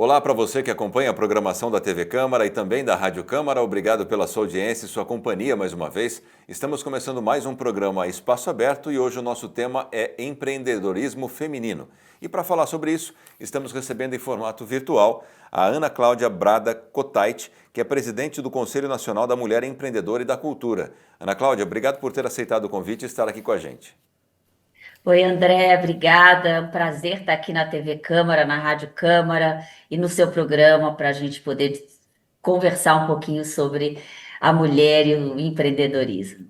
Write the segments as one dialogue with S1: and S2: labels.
S1: Olá para você que acompanha a programação da TV Câmara e também da Rádio Câmara. Obrigado pela sua audiência e sua companhia mais uma vez. Estamos começando mais um programa Espaço Aberto e hoje o nosso tema é empreendedorismo feminino. E para falar sobre isso, estamos recebendo em formato virtual a Ana Cláudia Brada Cotait, que é presidente do Conselho Nacional da Mulher Empreendedora e da Cultura. Ana Cláudia, obrigado por ter aceitado o convite e estar aqui com a gente.
S2: Oi, André, obrigada. É um prazer estar aqui na TV Câmara, na Rádio Câmara e no seu programa para a gente poder conversar um pouquinho sobre a mulher e o empreendedorismo.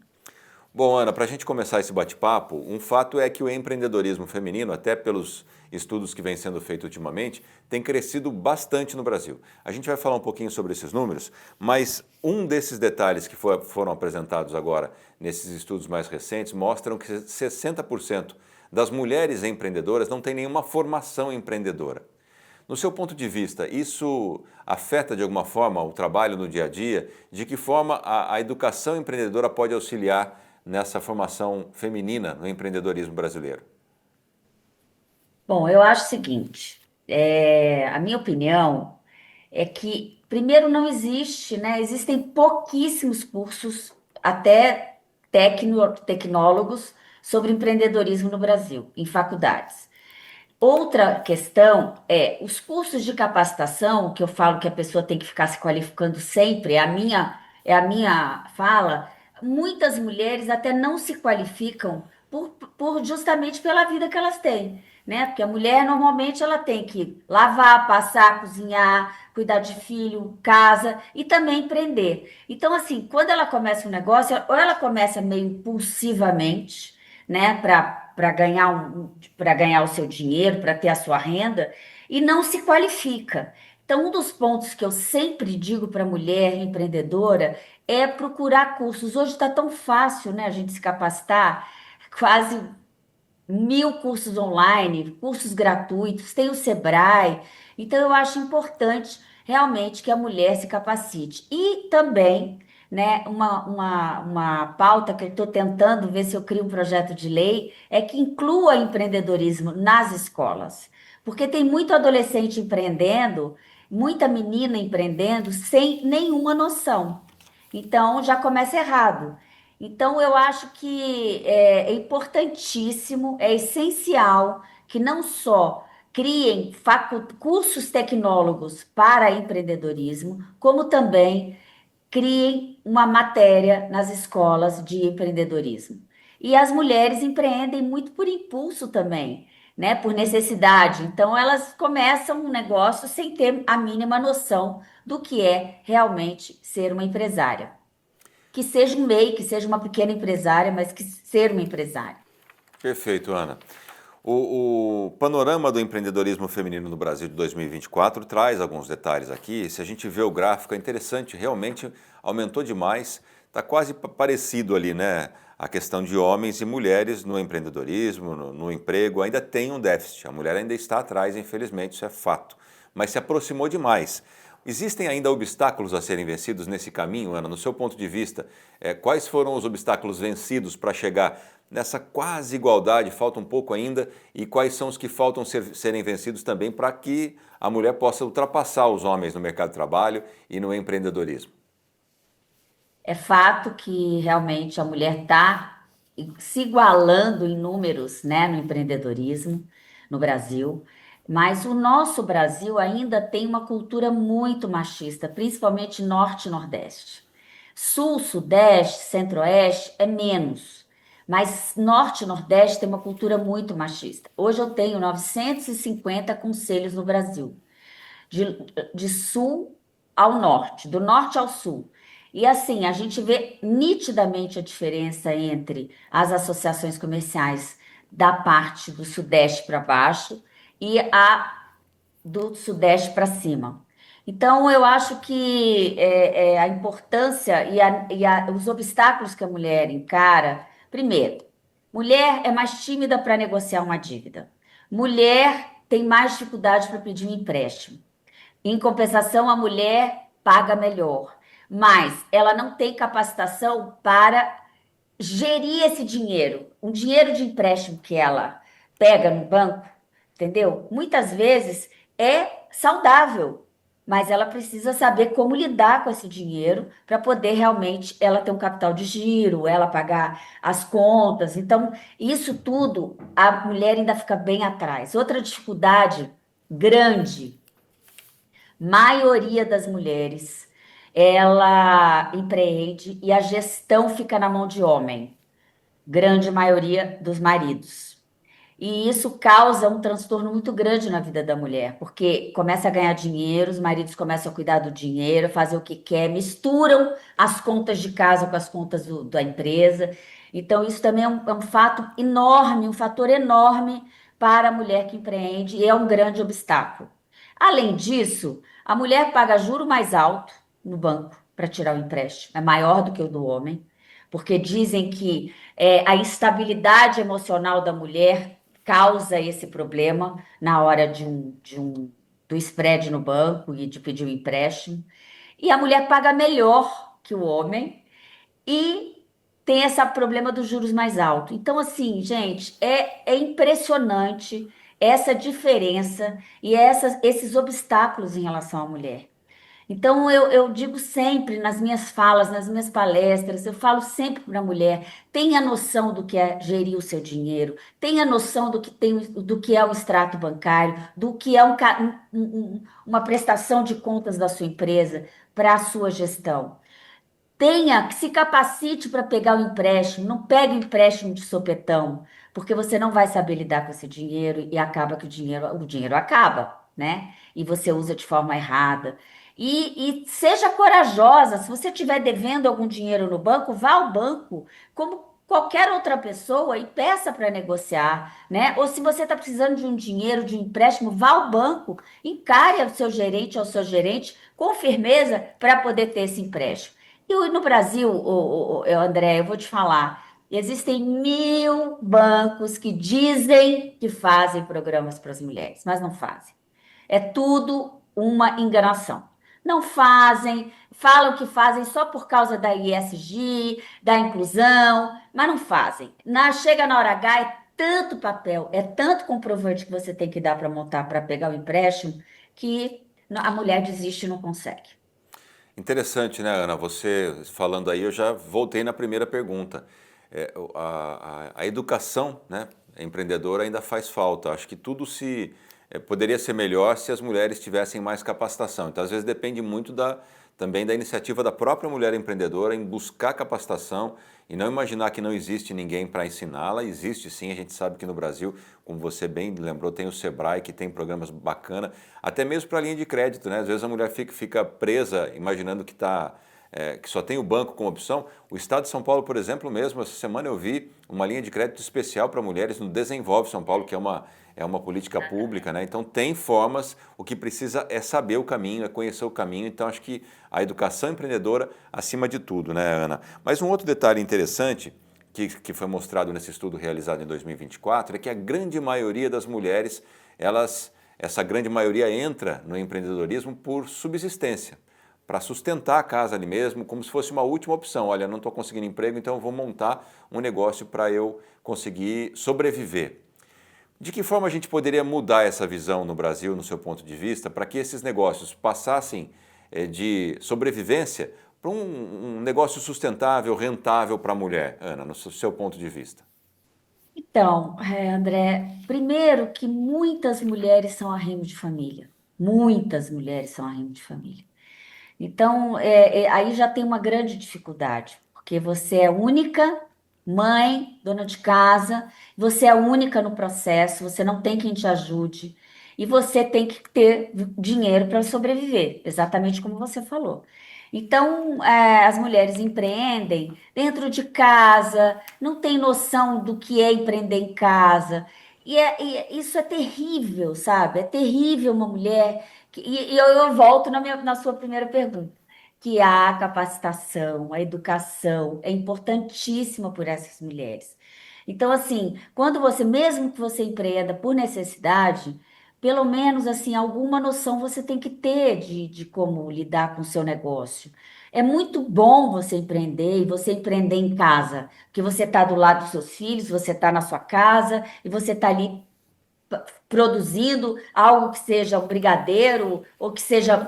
S1: Bom, Ana, para a gente começar esse bate-papo, um fato é que o empreendedorismo feminino, até pelos estudos que vêm sendo feitos ultimamente, tem crescido bastante no Brasil. A gente vai falar um pouquinho sobre esses números, mas um desses detalhes que foram apresentados agora nesses estudos mais recentes mostram que 60% das mulheres empreendedoras não têm nenhuma formação empreendedora. No seu ponto de vista, isso afeta de alguma forma o trabalho no dia a dia? De que forma a educação empreendedora pode auxiliar nessa formação feminina no empreendedorismo brasileiro?
S2: Bom, eu acho o seguinte, a minha opinião é que, primeiro, não existe, né? Existem pouquíssimos cursos, até tecnólogos, sobre empreendedorismo no Brasil, em faculdades. Outra questão é os cursos de capacitação, que eu falo que a pessoa tem que ficar se qualificando sempre, é a minha fala. Muitas mulheres até não se qualificam por justamente pela vida que elas têm, né? Porque a mulher normalmente ela tem que lavar, passar, cozinhar, cuidar de filho, casa e também empreender. Então, assim, quando ela começa um negócio, ou ela começa meio impulsivamente, né, para ganhar o seu dinheiro, para ter a sua renda, e não se qualifica. Então, um dos pontos que eu sempre digo para a mulher empreendedora é procurar cursos. Hoje está tão fácil, né, a gente se capacitar, quase 1.000 cursos online, cursos gratuitos, tem o Sebrae. Então, eu acho importante realmente que a mulher se capacite. E também, né, uma pauta que eu estou tentando ver se eu crio um projeto de lei é que inclua empreendedorismo nas escolas. Porque tem muito adolescente empreendendo, muita menina empreendendo sem nenhuma noção. Então, já começa errado. Então, eu acho que é importantíssimo, é essencial que não só criem cursos tecnólogos para empreendedorismo, como também criem uma matéria nas escolas de empreendedorismo. E as mulheres empreendem muito por impulso também, né? Por necessidade. Então, elas começam um negócio sem ter a mínima noção do que é realmente ser uma empresária. Que seja um MEI, que seja uma pequena empresária, mas que ser uma empresária.
S1: Perfeito, Ana. O panorama do empreendedorismo feminino no Brasil de 2024 traz alguns detalhes aqui. Se a gente vê o gráfico, é interessante, realmente aumentou demais. Está quase parecido ali, né? A questão de homens e mulheres no empreendedorismo, no emprego, ainda tem um déficit. A mulher ainda está atrás, infelizmente, isso é fato. Mas se aproximou demais. Existem ainda obstáculos a serem vencidos nesse caminho, Ana? No seu ponto de vista, quais foram os obstáculos vencidos para chegar nessa quase igualdade? Falta um pouco ainda. E quais são os que faltam serem vencidos também para que a mulher possa ultrapassar os homens no mercado de trabalho e no empreendedorismo?
S2: É fato que realmente a mulher está se igualando em números, né, no empreendedorismo no Brasil, mas o nosso Brasil ainda tem uma cultura muito machista, principalmente norte e nordeste. Sul, sudeste, centro-oeste é menos, mas norte e nordeste tem uma cultura muito machista. Hoje eu tenho 950 conselhos no Brasil de, de sul ao norte, do norte ao sul. E assim, a gente vê nitidamente a diferença entre as associações comerciais da parte do sudeste para baixo e a do sudeste para cima. Então, eu acho que a importância os obstáculos que a mulher encara, primeiro, mulher é mais tímida para negociar uma dívida. Mulher tem mais dificuldade para pedir um empréstimo. Em compensação, a mulher paga melhor, mas ela não tem capacitação para gerir esse dinheiro, um dinheiro de empréstimo que ela pega no banco, entendeu? Muitas vezes é saudável, mas ela precisa saber como lidar com esse dinheiro para poder realmente ela ter um capital de giro, ela pagar as contas. Então, isso tudo a mulher ainda fica bem atrás. Outra dificuldade grande, maioria das mulheres, ela empreende e a gestão fica na mão de homem, grande maioria dos maridos. E isso causa um transtorno muito grande na vida da mulher, porque começa a ganhar dinheiro, os maridos começam a cuidar do dinheiro, fazer o que quer, misturam as contas de casa com as contas da empresa. Então, isso também é um fato enorme, um fator enorme para a mulher que empreende e é um grande obstáculo. Além disso, a mulher paga juro mais alto no banco para tirar o empréstimo, é maior do que o do homem, porque dizem que a instabilidade emocional da mulher causa esse problema na hora do spread no banco e de pedir o empréstimo. E a mulher paga melhor que o homem e tem esse problema dos juros mais altos. Então, assim, gente, é impressionante essa diferença e esses obstáculos em relação à mulher. Então, eu digo sempre nas minhas falas, nas minhas palestras, eu falo sempre para a mulher: tenha noção do que é gerir o seu dinheiro, tenha noção do que é o extrato bancário, do que é uma prestação de contas da sua empresa para a sua gestão. Tenha, se capacite para pegar o empréstimo, não pegue empréstimo de sopetão, porque você não vai saber lidar com esse dinheiro e acaba que o dinheiro acaba, né? E você usa de forma errada. E seja corajosa, se você estiver devendo algum dinheiro no banco, vá ao banco, como qualquer outra pessoa, e peça para negociar, né? Ou se você está precisando de um dinheiro, de um empréstimo, vá ao banco, encare o seu gerente ou seu gerente com firmeza para poder ter esse empréstimo. E no Brasil, André, eu vou te falar, existem 1.000 bancos que dizem que fazem programas para as mulheres, mas não fazem. É tudo uma enganação. Não fazem, falam que fazem só por causa da ISG, da inclusão, mas não fazem. Chega na hora H, é tanto papel, é tanto comprovante que você tem que dar para montar para pegar o empréstimo, que a mulher desiste e não consegue.
S1: Interessante, né, Ana? Você falando aí, eu já voltei na primeira pergunta. A educação, né, empreendedora ainda faz falta. Acho que tudo poderia ser melhor se as mulheres tivessem mais capacitação. Então, às vezes, depende muito também da iniciativa da própria mulher empreendedora em buscar capacitação e não imaginar que não existe ninguém para ensiná-la. Existe sim, a gente sabe que no Brasil, como você bem lembrou, tem o Sebrae, que tem programas bacanas, até mesmo para linha de crédito, né? Às vezes a mulher fica presa, imaginando que só tem o banco como opção. O Estado de São Paulo, por exemplo, mesmo, essa semana eu vi uma linha de crédito especial para mulheres no Desenvolve São Paulo, que é uma política pública, né? Então tem formas, o que precisa é saber o caminho, é conhecer o caminho. Então acho que a educação empreendedora acima de tudo, né, Ana? Mas um outro detalhe interessante que foi mostrado nesse estudo realizado em 2024 é que a grande maioria das mulheres, essa grande maioria entra no empreendedorismo por subsistência, para sustentar a casa ali mesmo, como se fosse uma última opção. Olha, não estou conseguindo emprego, então eu vou montar um negócio para eu conseguir sobreviver. De que forma a gente poderia mudar essa visão no Brasil, no seu ponto de vista, para que esses negócios passassem de sobrevivência para um negócio sustentável, rentável para a mulher, Ana, no seu ponto de vista?
S2: Então, André, primeiro que muitas mulheres são arrimo de família. Muitas mulheres são arrimo de família. Então, aí já tem uma grande dificuldade, porque você é única, mãe, dona de casa, você é única no processo, você não tem quem te ajude, e você tem que ter dinheiro para sobreviver, exatamente como você falou. Então, as mulheres empreendem dentro de casa, não tem noção do que é empreender em casa, e isso é terrível, sabe? É terrível uma mulher. E eu volto na sua primeira pergunta, que a capacitação, a educação é importantíssima por essas mulheres. Então, assim, mesmo que você empreenda por necessidade, pelo menos assim, alguma noção você tem que ter de como lidar com o seu negócio. É muito bom você empreender e você empreender em casa, porque você está do lado dos seus filhos, você está na sua casa e você está ali produzindo algo que seja um brigadeiro, ou que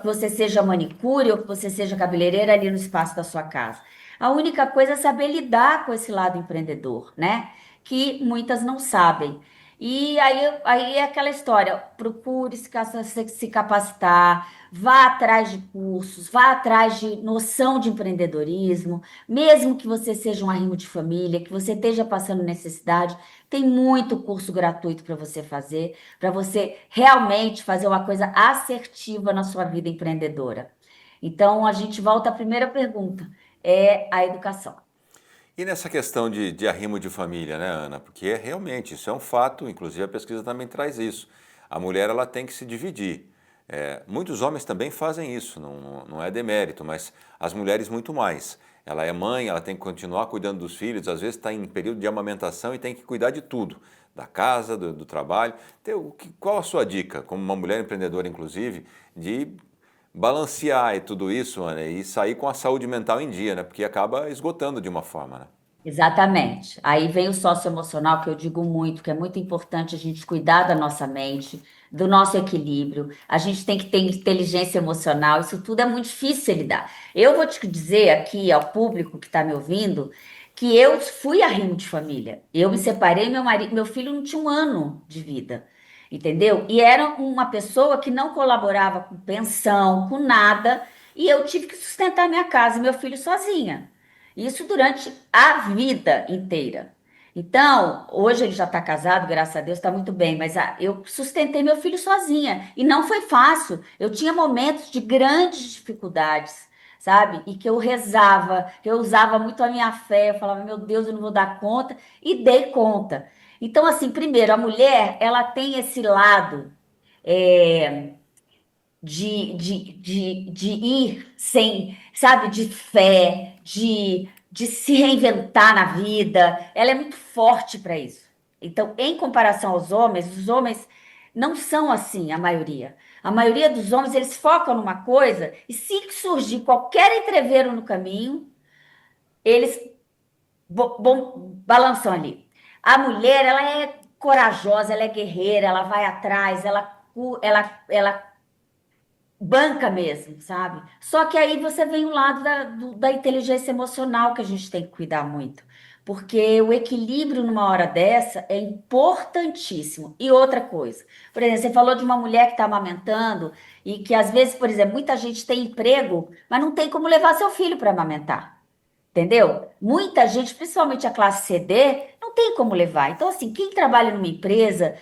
S2: você seja manicure, ou que você seja cabeleireira ali no espaço da sua casa. A única coisa é saber lidar com esse lado empreendedor, né? Que muitas não sabem. E aí é aquela história, procure se capacitar, vá atrás de cursos, vá atrás de noção de empreendedorismo, mesmo que você seja um arrimo de família, que você esteja passando necessidade, tem muito curso gratuito para você realmente fazer uma coisa assertiva na sua vida empreendedora. Então, a gente volta à primeira pergunta, é a educação.
S1: E nessa questão de arrimo de família, né, Ana? Porque realmente isso é um fato, inclusive a pesquisa também traz isso. A mulher ela tem que se dividir. Muitos homens também fazem isso, não é demérito, mas as mulheres muito mais. Ela é mãe, ela tem que continuar cuidando dos filhos, às vezes está em período de amamentação e tem que cuidar de tudo, da casa, do trabalho. Então, qual a sua dica, como uma mulher empreendedora, inclusive, de balancear e tudo isso, Ana, e sair com a saúde mental em dia, né? Porque acaba esgotando de uma forma, né?
S2: Exatamente. Aí vem o socioemocional, que eu digo muito, que é muito importante a gente cuidar da nossa mente, do nosso equilíbrio. A gente tem que ter inteligência emocional, isso tudo é muito difícil de lidar. Eu vou te dizer aqui ao público que está me ouvindo que eu fui arrimo de família. Eu me separei, meu marido, meu filho não tinha um ano de vida, entendeu? E era uma pessoa que não colaborava com pensão, com nada, e eu tive que sustentar minha casa e meu filho sozinha. Isso durante a vida inteira. Então, hoje ele já está casado, graças a Deus, está muito bem, mas eu sustentei meu filho sozinha e não foi fácil. Eu tinha momentos de grandes dificuldades, sabe? E que eu rezava, que eu usava muito a minha fé, eu falava, meu Deus, eu não vou dar conta, e dei conta. Então, assim, primeiro, a mulher, ela tem esse lado. é, de ir sem, sabe, de fé, de se reinventar na vida. Ela é muito forte para isso. Então, em comparação aos homens, os homens não são assim, a maioria. A maioria dos homens, eles focam numa coisa e se surgir qualquer entreveiro no caminho, eles balançam ali. A mulher, ela é corajosa, ela é guerreira, ela vai atrás, ela banca mesmo, sabe? Só que aí você vem o lado da inteligência emocional que a gente tem que cuidar muito. Porque o equilíbrio numa hora dessa é importantíssimo. E outra coisa, por exemplo, você falou de uma mulher que está amamentando e que às vezes, por exemplo, muita gente tem emprego, mas não tem como levar seu filho para amamentar. Entendeu? Muita gente, principalmente a classe CD, não tem como levar. Então, assim, quem trabalha numa empresa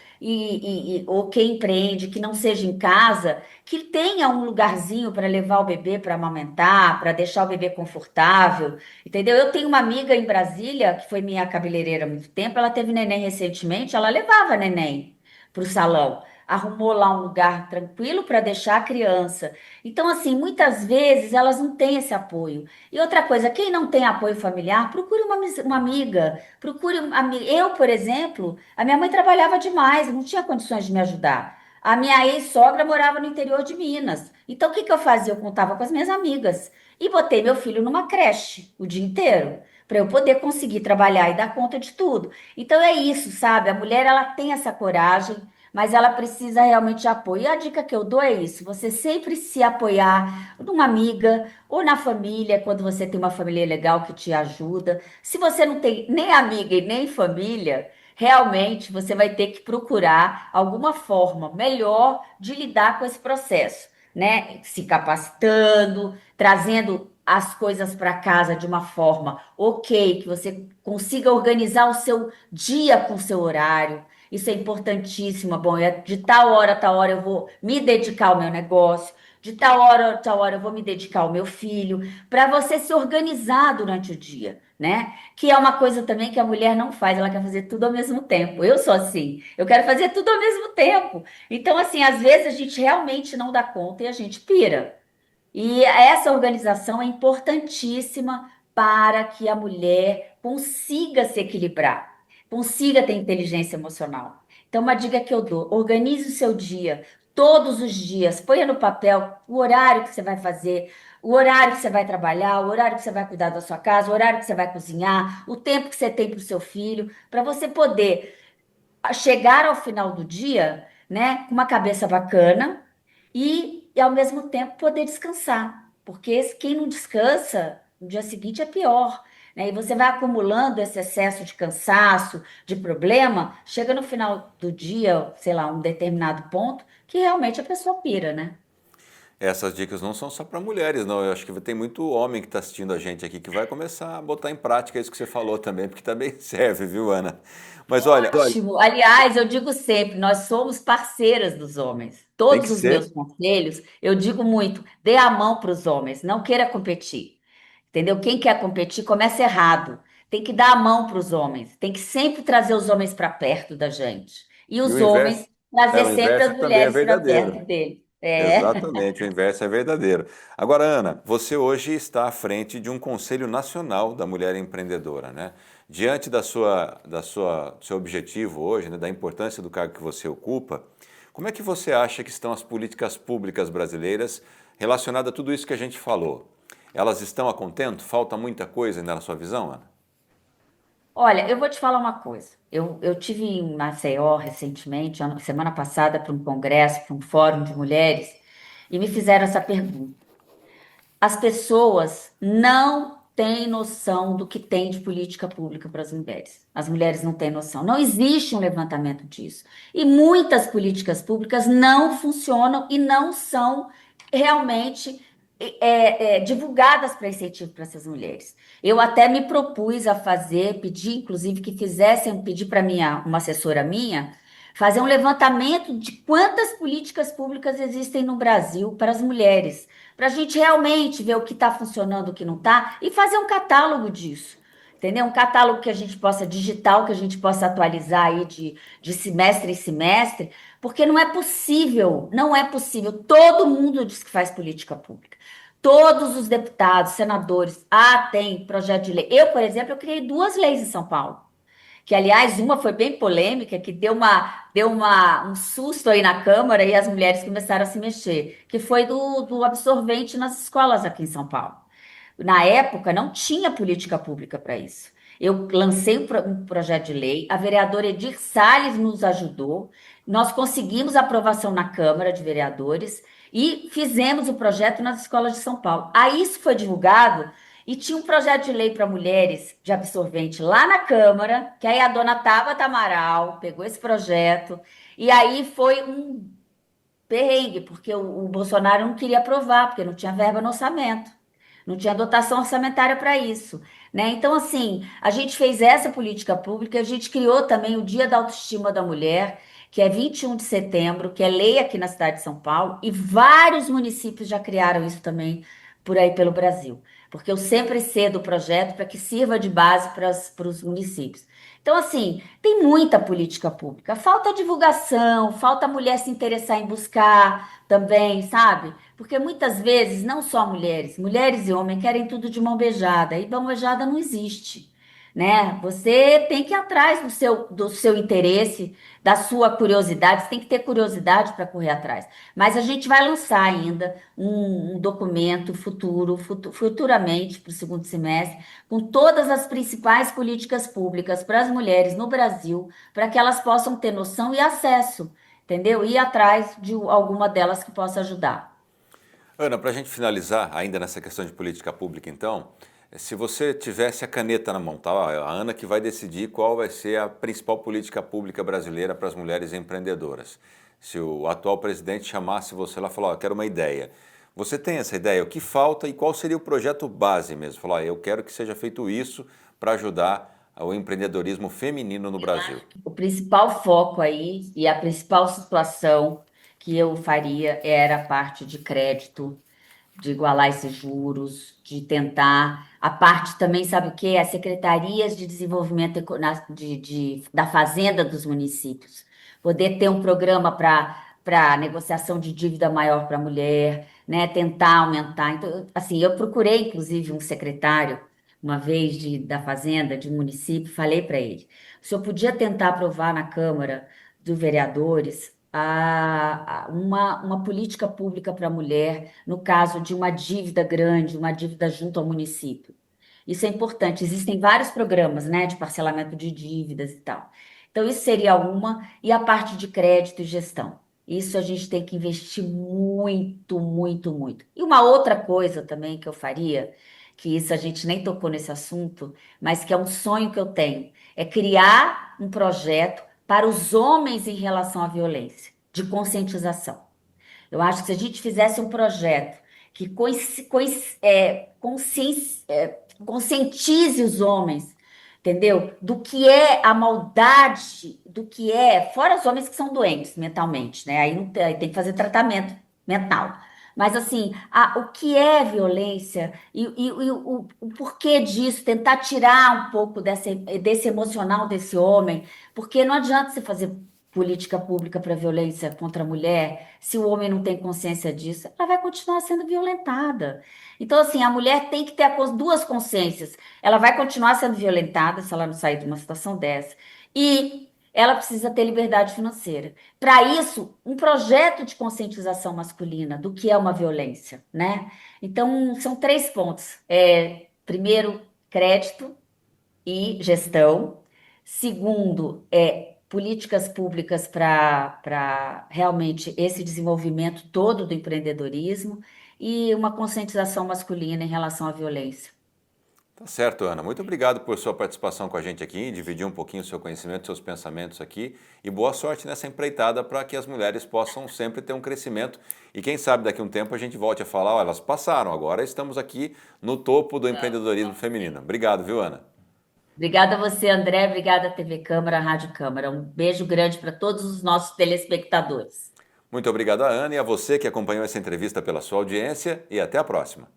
S2: ou quem empreende, que não seja em casa, que tenha um lugarzinho para levar o bebê para amamentar, para deixar o bebê confortável, entendeu? Eu tenho uma amiga em Brasília, que foi minha cabeleireira há muito tempo, ela teve neném recentemente, ela levava neném para o salão. Arrumou lá um lugar tranquilo para deixar a criança. Então, assim, muitas vezes elas não têm esse apoio. E outra coisa, quem não tem apoio familiar, procure uma amiga, procure uma amiga. Eu, por exemplo, a minha mãe trabalhava demais, não tinha condições de me ajudar. A minha ex-sogra morava no interior de Minas. Então, o que que eu fazia? Eu contava com as minhas amigas e botei meu filho numa creche o dia inteiro, para eu poder conseguir trabalhar e dar conta de tudo. Então, é isso, sabe? A mulher, ela tem essa coragem, mas ela precisa realmente de apoio. E a dica que eu dou é isso: você sempre se apoiar numa amiga ou na família, quando você tem uma família legal que te ajuda. Se você não tem nem amiga e nem família, realmente você vai ter que procurar alguma forma melhor de lidar com esse processo, né? Se capacitando, trazendo as coisas para casa de uma forma ok, que você consiga organizar o seu dia com o seu horário. Isso é importantíssimo. Bom, de tal hora eu vou me dedicar ao meu negócio, de tal hora eu vou me dedicar ao meu filho, para você se organizar durante o dia, né? Que é uma coisa também que a mulher não faz, ela quer fazer tudo ao mesmo tempo. Eu sou assim, eu quero fazer tudo ao mesmo tempo. Então, assim, às vezes a gente realmente não dá conta e a gente pira. E essa organização é importantíssima para que a mulher consiga se equilibrar, consiga ter inteligência emocional. Então, uma dica que eu dou: organize o seu dia, todos os dias, ponha no papel o horário que você vai fazer, o horário que você vai trabalhar, o horário que você vai cuidar da sua casa, o horário que você vai cozinhar, o tempo que você tem para o seu filho, para você poder chegar ao final do dia, né, com uma cabeça bacana e ao mesmo tempo poder descansar, porque quem não descansa no dia seguinte é pior, né? E você vai acumulando esse excesso de cansaço, de problema, chega no final do dia, sei lá, um determinado ponto, que realmente a pessoa pira, né?
S1: Essas dicas não são só para mulheres, não. Eu acho que tem muito homem que está assistindo a gente aqui que vai começar a botar em prática isso que você falou também, porque também serve, viu, Ana? Mas olha,
S2: Ótimo. Aliás, eu digo sempre, nós somos parceiras dos homens.
S1: tem que
S2: Todos os meus
S1: ser.
S2: conselhos, eu digo muito, dê a mão para os homens, não queira competir. Entendeu? Quem quer competir começa errado. Tem que dar a mão para os homens. Tem que sempre trazer os homens para perto da gente. E
S1: E
S2: os homens trazer
S1: o
S2: sempre
S1: inverso
S2: as
S1: também é
S2: mulheres para
S1: verdadeiro.
S2: perto dele. É.
S1: Exatamente, o inverso é verdadeiro. Agora, Ana, você hoje está à frente de um Conselho Nacional da Mulher Empreendedora, né? Diante do seu objetivo hoje, né, da importância do cargo que você ocupa, como é que você acha que estão as políticas públicas brasileiras relacionadas a tudo isso que a gente falou? Elas estão a contento? Falta muita coisa ainda na sua visão, Ana?
S2: Olha, eu vou te falar uma coisa. Eu tive em Maceió recentemente, semana passada, para um congresso, para um fórum de mulheres, e me fizeram essa pergunta. As pessoas não têm noção do que tem de política pública para as mulheres. As mulheres não têm noção. Não existe um levantamento disso. E muitas políticas públicas não funcionam e não são realmente divulgadas para incentivo para essas mulheres. Eu até me propus a fazer, pedir, inclusive, que fizessem, pedir para uma assessora minha, fazer um levantamento de quantas políticas públicas existem no Brasil para as mulheres para a gente realmente ver o que está funcionando, o que não está, e fazer um catálogo disso. Entendeu? Um catálogo que a gente possa digital, que a gente possa atualizar aí de semestre em semestre, porque não é possível, não é possível. Todo mundo diz que faz política pública. Todos os deputados, senadores, tem projeto de lei. Eu, por exemplo, eu criei duas leis em São Paulo que aliás uma foi bem polêmica, que um susto aí na Câmara e as mulheres começaram a se mexer, que foi do absorvente nas escolas aqui em São Paulo. Na época não tinha política pública para isso. Eu lancei um projeto de lei, a vereadora Edir Salles nos ajudou, nós conseguimos aprovação na Câmara de Vereadores e fizemos o projeto nas escolas de São Paulo. Aí isso foi divulgado e tinha um projeto de lei para mulheres de absorvente lá na Câmara, que aí a dona Tabata Amaral pegou esse projeto, e aí foi um perrengue, porque o Bolsonaro não queria aprovar, porque não tinha verba no orçamento, não tinha dotação orçamentária para isso, né? Então, assim, a gente fez essa política pública, a gente criou também o Dia da Autoestima da Mulher, que é 21 de setembro, que é lei aqui na cidade de São Paulo, e vários municípios já criaram isso também por aí pelo Brasil, porque eu sempre cedo o projeto para que sirva de base para os municípios. Então, assim, tem muita política pública. Falta divulgação, falta a mulher se interessar em buscar também, sabe? Porque muitas vezes, não só mulheres, mulheres e homens querem tudo de mão beijada, e mão beijada não existe, né? Você tem que ir atrás do seu interesse, da sua curiosidade, você tem que ter curiosidade para correr atrás. Mas a gente vai lançar ainda um documento futuramente, para o segundo semestre, com todas as principais políticas públicas para as mulheres no Brasil, para que elas possam ter noção e acesso, entendeu? Ir atrás de alguma delas que possa ajudar.
S1: Ana, para a gente finalizar, ainda nessa questão de política pública, então, se você tivesse a caneta na mão, tá? Ó, a Ana que vai decidir qual vai ser a principal política pública brasileira para as mulheres empreendedoras. Se o atual presidente chamasse você lá e falou, ó, eu quero uma ideia. Você tem essa ideia? O que falta e qual seria o projeto base mesmo? Falar, eu quero que seja feito isso para ajudar o empreendedorismo feminino no Brasil.
S2: O principal foco aí e a principal situação que eu faria era a parte de crédito, de igualar esses juros, de tentar. A parte também, sabe o quê? As secretarias de desenvolvimento da fazenda dos municípios. Poder ter um programa para negociação de dívida maior para a mulher, né? Tentar aumentar. Então, assim, eu procurei, inclusive, um secretário, uma vez, da fazenda, de um município, falei para ele, o senhor podia tentar aprovar na Câmara dos Vereadores uma política pública para a mulher, no caso de uma dívida grande, uma dívida junto ao município. Isso é importante. Existem vários programas, né, de parcelamento de dívidas e tal. Então, isso seria uma. E a parte de crédito e gestão. Isso a gente tem que investir muito, muito, muito. E uma outra coisa também que eu faria, que isso a gente nem tocou nesse assunto, mas que é um sonho que eu tenho, é criar um projeto para os homens em relação à violência, de conscientização. Eu acho que se a gente fizesse um projeto que conscientize os homens, entendeu? Do que é a maldade, do que é, fora os homens que são doentes mentalmente, né? Aí, não tem, aí tem que fazer tratamento mental. Mas assim, o que é violência e o porquê disso, tentar tirar um pouco desse emocional desse homem, porque não adianta você fazer política pública para violência contra a mulher, se o homem não tem consciência disso, ela vai continuar sendo violentada. Então, assim, a mulher tem que ter duas consciências. Ela vai continuar sendo violentada se ela não sair de uma situação dessa. E ela precisa ter liberdade financeira. Para isso, um projeto de conscientização masculina do que é uma violência, né? Então, são três pontos. Primeiro, crédito e gestão. Segundo, políticas públicas para realmente esse desenvolvimento todo do empreendedorismo e uma conscientização masculina em relação à violência.
S1: Tá certo, Ana. Muito obrigado por sua participação com a gente aqui, dividir um pouquinho o seu conhecimento, seus pensamentos aqui e boa sorte nessa empreitada para que as mulheres possam sempre ter um crescimento e quem sabe daqui a um tempo a gente volte a falar, ó, elas passaram, agora estamos aqui no topo do empreendedorismo feminino. Obrigado, viu, Ana?
S2: Obrigada a você, André. Obrigada, TV Câmara, Rádio Câmara. Um beijo grande para todos os nossos telespectadores.
S1: Muito obrigado a Ana e a você que acompanhou essa entrevista pela sua audiência e até a próxima.